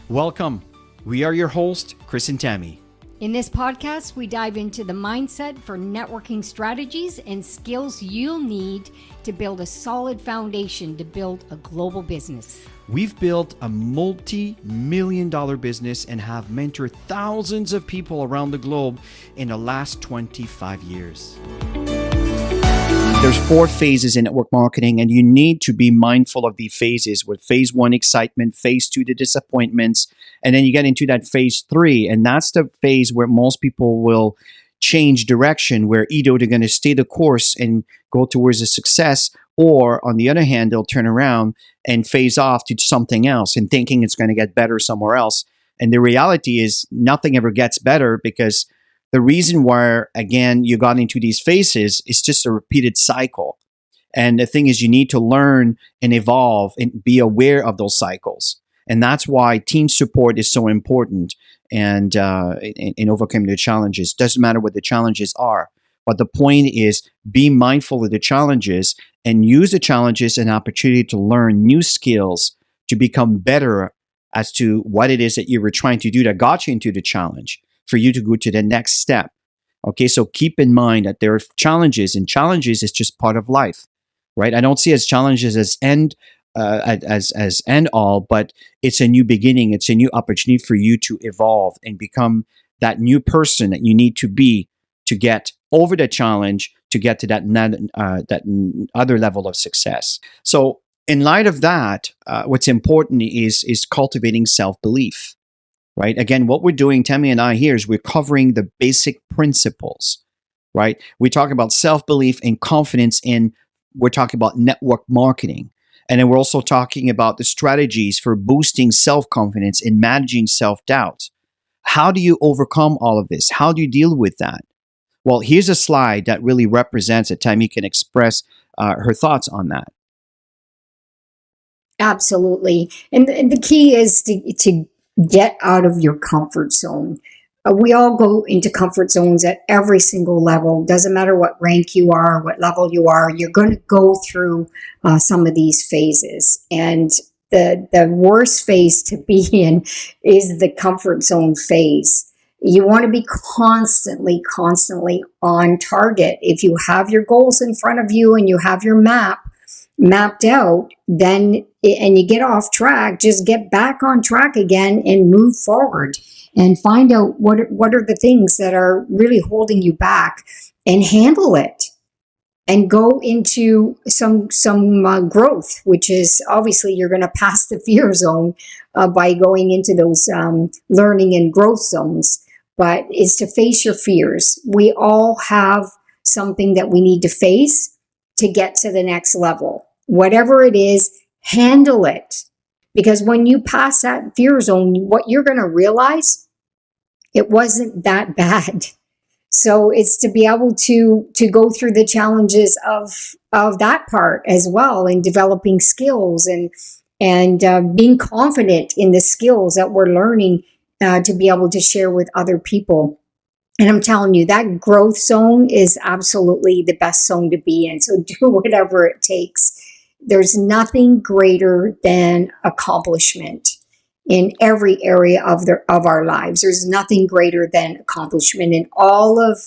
Welcome. We are your hosts, Chris and Tammy. In this podcast, we dive into the mindset for networking strategies and skills you'll need to build a solid foundation to build a global business. We've built a multi-million-dollar business and have mentored thousands of people around the globe in the last 25 years. There's 4 phases in network marketing, and you need to be mindful of the phases. With phase 1, excitement, phase 2, the disappointments, and then you get into that phase 3, and that's the phase where most people will change direction, where either they're going to stay the course and go towards a success, or on the other hand, they'll turn around and phase off to something else and thinking it's going to get better somewhere else. And the reality is nothing ever gets better, because the reason why, again, you got into these phases is just a repeated cycle. And the thing is, you need to learn and evolve and be aware of those cycles. And that's why team support is so important and in overcoming the challenges. Doesn't matter what the challenges are. But the point is, be mindful of the challenges and use the challenges as an opportunity to learn new skills to become better as to what it is that you were trying to do that got you into the challenge, for you to go to the next step. Okay, so keep in mind that there are challenges, and challenges is just part of life, right? I don't see as challenges as end all, but it's a new beginning. It's a new opportunity for you to evolve and become that new person that you need to be to get over the challenge, to get to that other level of success. So in light of that, what's important is cultivating self-belief. Right? Again, what we're doing, Tammy and I here, is we're covering the basic principles, right? We talk about self-belief and confidence we're talking about network marketing. And then we're also talking about the strategies for boosting self-confidence and managing self-doubt. How do you overcome all of this? How do you deal with that? Well, here's a slide that really represents it. Tammy can express her thoughts on that. Absolutely. And the key is to get out of your comfort zone. We all go into comfort zones at every single level. Doesn't matter what rank you are, what level you are, you're going to go through some of these phases. And the worst phase to be in is the comfort zone phase. You want to be constantly on target. If you have your goals in front of you and you have your mapped out, and you get off track, just get back on track again and move forward and find out what are the things that are really holding you back, and handle it and go into some growth, which is obviously you're going to pass the fear zone by going into those learning and growth zones. But it's to face your fears. We all have something that we need to face to get to the next level. Whatever it is, handle it. Because when you pass that fear zone, what you're going to realize, it wasn't that bad. So it's to be able to go through the challenges of that part as well, and developing skills and being confident in the skills that we're learning to be able to share with other people. And I'm telling you, that growth zone is absolutely the best zone to be in. So do whatever it takes. There's nothing greater than accomplishment in every area of our lives. There's nothing greater than accomplishment in all of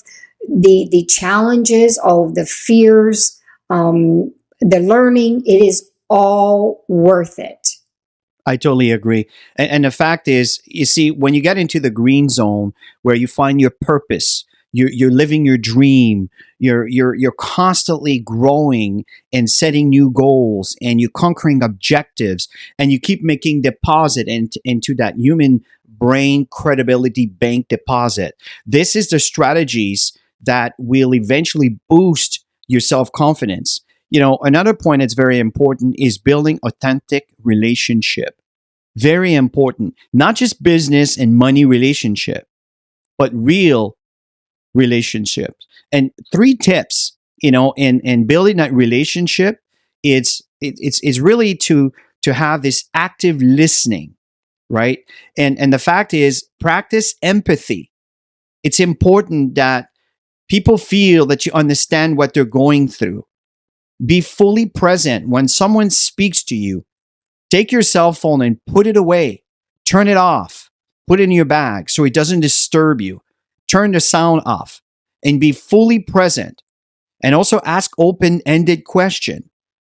the challenges, all of the fears, the learning. It is all worth it. I totally agree. And the fact is, you see, when you get into the green zone where you find your purpose, you're living your dream, you're constantly growing and setting new goals, and you're conquering objectives, and you keep making deposit into that human brain credibility bank deposit. This is the strategies that will eventually boost your self-confidence. You know, another point that's very important is building authentic relationship. Very important. Not just business and money relationship, but real relationships. And 3 tips, in building that relationship, it's really to have this active listening, right? And the fact is, practice empathy. It's important that people feel that you understand what they're going through. Be fully present when someone speaks to you. Take your cell phone and put it away. turn it off, put it in your bag so it doesn't disturb you. Turn the sound off and be fully present. And also ask open-ended question,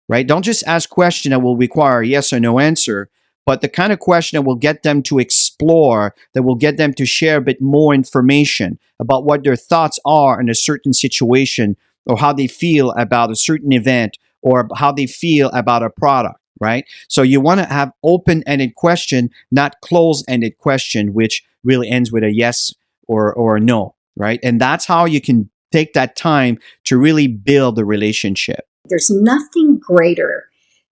right? Don't just ask question that will require a yes or no answer, but the kind of question that will get them to explore, that will get them to share a bit more information about what their thoughts are in a certain situation, or how they feel about a certain event, or how they feel about a product, right? So you want to have open-ended question, not closed-ended question, which really ends with a yes or a no, right? And that's how you can take that time to really build the relationship. There's nothing greater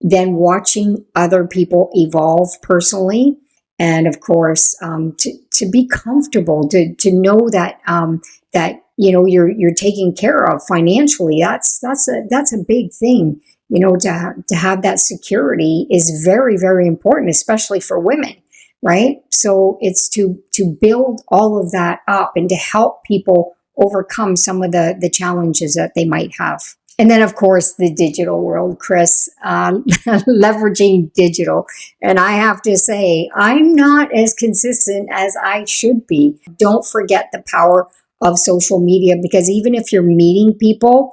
than watching other people evolve personally. And of course, to be comfortable, to know that that you're taken care of financially. That's a big thing. To have that security is very, very important, especially for women, right? So it's to build all of that up and to help people overcome some of the challenges that they might have. And then, of course, the digital world, Chris, leveraging digital. And I have to say, I'm not as consistent as I should be. Don't forget the power of social media, because even if you're meeting people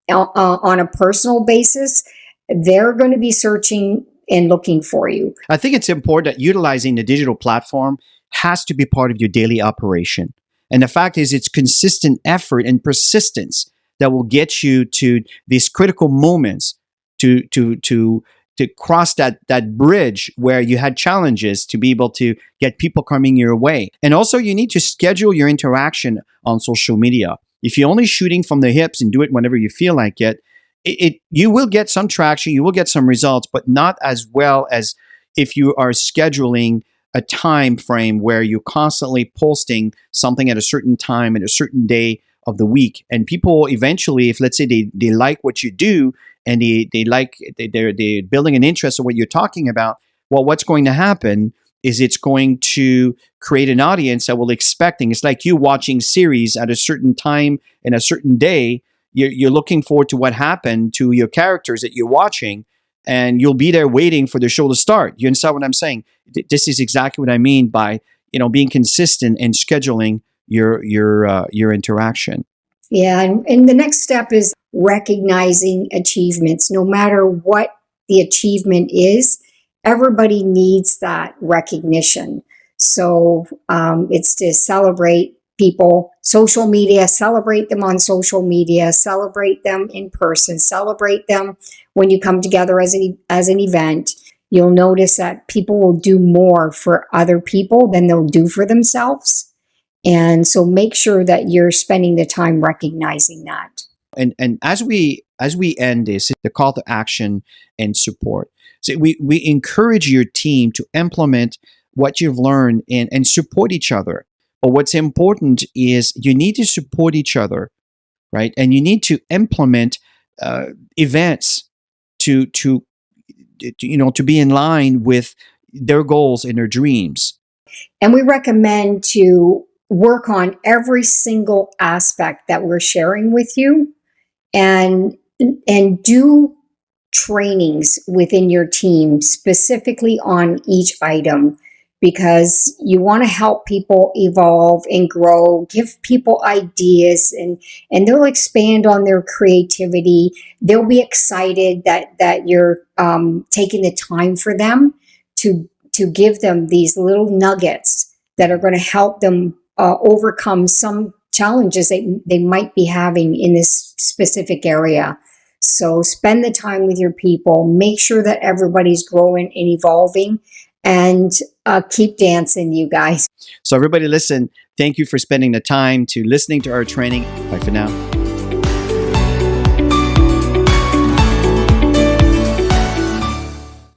on a personal basis, they're going to be searching and looking for you. I think it's important that utilizing the digital platform has to be part of your daily operation. And the fact is, it's consistent effort and persistence that will get you to these critical moments to cross that bridge where you had challenges, to be able to get people coming your way. And also, you need to schedule your interaction on social media. If you're only shooting from the hips and do it whenever you feel like it, you will get some traction, you will get some results, but not as well as if you are scheduling a time frame where you're constantly posting something at a certain time at a certain day of the week. And people eventually, if let's say they like what you do, and they're building an interest in what you're talking about, well, what's going to happen is it's going to create an audience that will expecting. It's like you watching series at a certain time and a certain day. You're looking forward to what happened to your characters that you're watching, and you'll be there waiting for the show to start. You understand what I'm saying? This is exactly what I mean by being consistent and scheduling your interaction. Yeah, and the next step is recognizing achievements. No matter what the achievement is, everybody needs that recognition. So it's to celebrate people, social media, celebrate them on social media, celebrate them in person, celebrate them when you come together as an event. You'll notice that people will do more for other people than they'll do for themselves. And so make sure that you're spending the time recognizing that. And as we end this, the call to action and support. So we encourage your team to implement what you've learned and support each other. But what's important is you need to support each other, right? And you need to implement events to be in line with their goals and their dreams. And we recommend to work on every single aspect that we're sharing with you, and do trainings within your team specifically on each item, because you want to help people evolve and grow, give people ideas, and they'll expand on their creativity. They'll be excited that you're taking the time for them to give them these little nuggets that are going to help them overcome some challenges they might be having in this specific area. So spend the time with your people, make sure that everybody's growing and evolving, and keep dancing, you guys. So everybody listen, thank you for spending the time to listening to our training. Bye for now.